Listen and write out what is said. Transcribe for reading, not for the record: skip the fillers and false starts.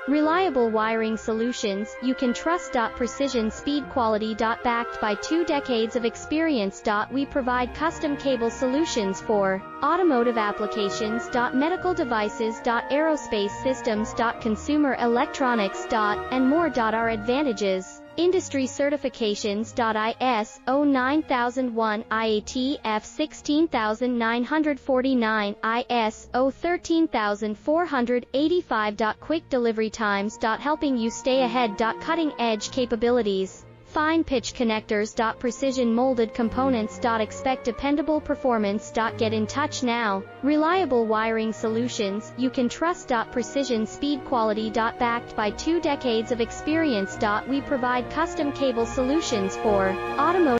Reliable wiring solutions you can trust. Precision speed quality. Backed by 2 decades of experience. We provide custom cable solutions for automotive applications. Medical devices. Aerospace systems. Consumer electronics. And more. Our advantages: industry certifications. ISO 9001, IATF 16949, ISO 13485. Quick delivery times. Helping you stay ahead. Cutting edge capabilities. Fine pitch connectors. Precision molded components. Expect dependable performance. Get in touch now. Reliable wiring solutions you can trust. Precision speed quality. Backed by 2 decades of experience. We provide custom cable solutions for automotive